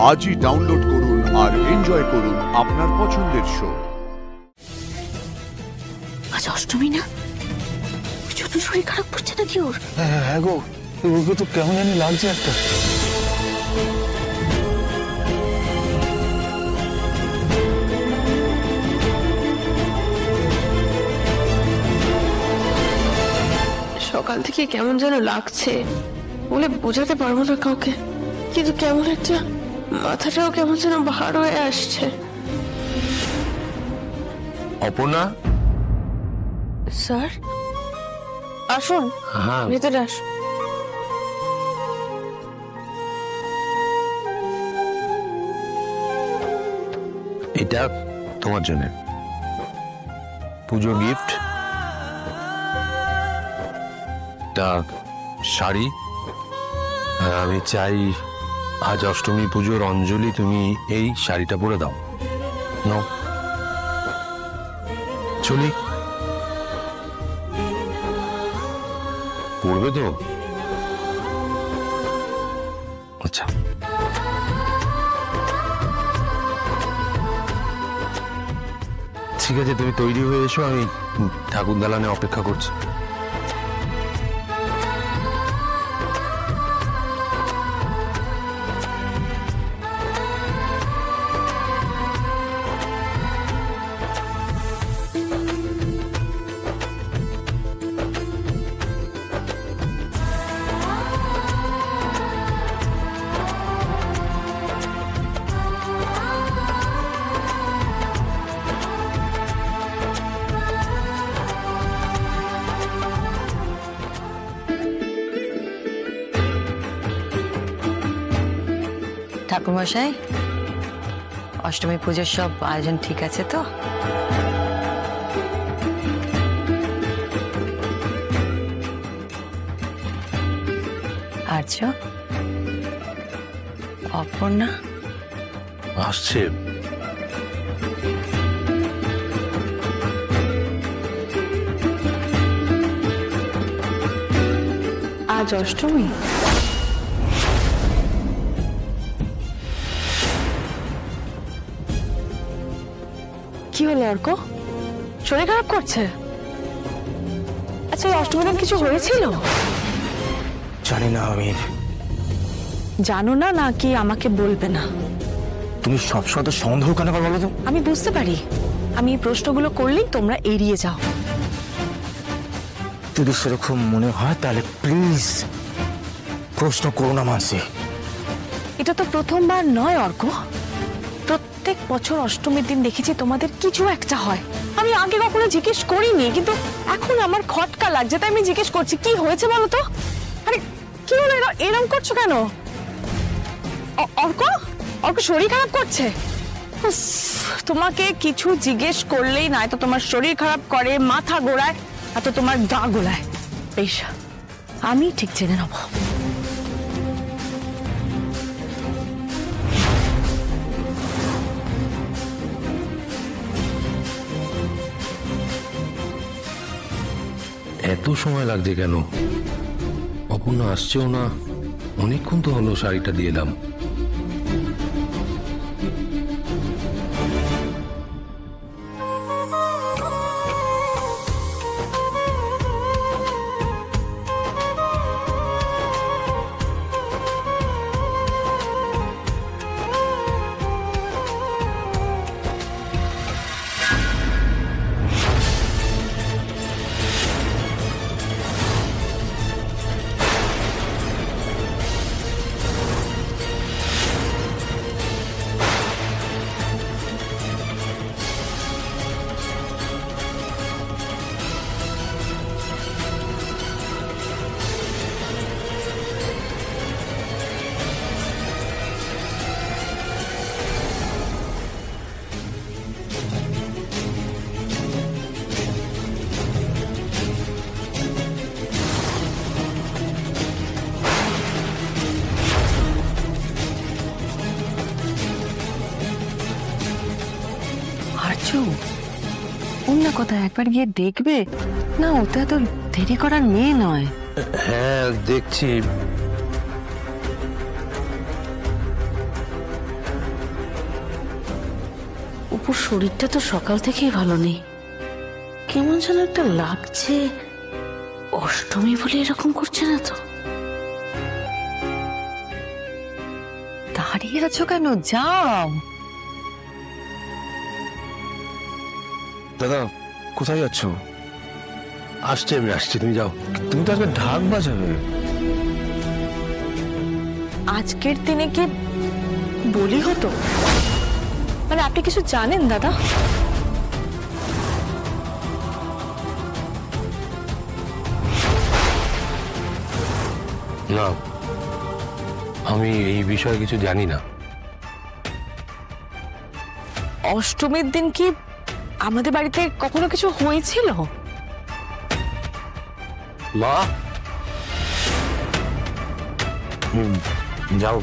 আজই ডাউনলোড করুন আর এনজয় করুন আপনার পছন্দের শো। আজ অষ্টমী না, ছোট শরীর খারাপ করছে নাকি ওর? হ্যাঁ গো, ওকে তো কেমন জানি লাগছে একটা। সকাল থেকে কেমন যেন লাগছে, বলে বোঝাতে পারবো না কাউকে, কিন্তু কেমন একটা মাথাটাও কেমন যেন ভার হয়ে আসছে। অপর্ণা স্যার আসুন, ভেতরে আসুন। এটা তোমার জন্য পুজো গিফট, একটা শাড়ি। আমি চাই আজ অষ্টমী পুজোর অঞ্জলি তুমি এই শাড়িটা পরে দাও। নাও, চলি। পড়বে তো? আচ্ছা, ঠিক আছে, তুমি তৈরি হয়ে এসো, আমি ঠাকুর দালানে অপেক্ষা করছি। ঠাকুরমশাই, অষ্টমী পুজোর সব আয়োজন ঠিক আছে তো? আর্য, অপর্ণা আসছে। আজ অষ্টমী? কি হলো অর্ক, শরীর খারাপ করছে? আচ্ছা, এই অষ্টমীর দিন কিছু হয়েছিল? জানি না আমি। জানো না নাকি আমাকে বলবে না? তুমি সবসময় তো সন্দেহ কেন করো বলো তো? আমি বুঝতে পারি, আমি এই প্রশ্নগুলো করলেই তোমরা এড়িয়ে যাও। যদি সেরকম মনে হয় তাহলে প্লিজ প্রশ্ন করো না মানসি। এটা তো প্রথমবার নয় অর্ক, প্রত্যেক বছর অষ্টমীর দিন দেখেছি তোমাদের কিছু একটা হয়। আমি আগে কখনো জিজ্ঞেস করিনি, কিন্তু এখন আমার খটকা লাগছে, তাই আমি জিজ্ঞেস করছি কি হয়েছে বলো তো। আরে কি হলো, এরকম করছো কেন? অর্ক, অর্ক শরীর খারাপ করছে? উফ, তোমাকে কিছু জিজ্ঞেস করলেই না তো তোমার শরীর খারাপ করে, মাথা ঘোরায়, আর তো তোমার গা গোলায়। বেশ, আমি ঠিক জেনে নেব। এত সময় লাগছে কেন? অপর্ণা আসছেও না, অনেকক্ষণ তো হলো শাড়িটা দিয়ে এলাম। আর্য, অন্য কথা একবার গিয়ে দেখবে না? ও তো এত দেরি করার মেয়ে নয়। হ্যাঁ দেখছি। অপুর শরীরটা তো সকাল থেকেই ভালো নেই, কেমন যেন একটা লাগছে। অষ্টমী বলে এরকম করছে না তো? দাঁড়িয়ে আছো কেন, যাও। দাদা কোথায় যাচ্ছ? আসছে, আমি আসছি, তুমি যাও। তুমি তো আজকে ঢাক বাজাবে। আজকের দিনে কি বলি হতো? মানে আপনি কিছু জানেন দাদা? না, আমি এই বিষয়ে কিছু জানি না। অষ্টমীর দিন কি আমাদের বাড়িতে কখনো কিছু হয়েছিল? মা, যাও।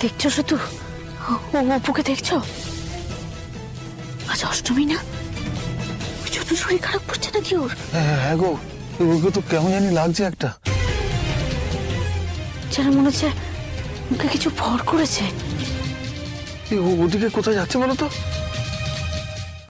দেখছো শুধু ও অপুকে দেখছো? আজ অষ্টমী না? ছোট শরীর খারাপ করছে নাকি ওর? হ্যাঁ গো, ওকে তো কেমন জানি লাগছে একটা। যেন মনে হচ্ছে মুখে কিছু ভর করেছে। ওদিকে কোথায় যাচ্ছে বলো তো?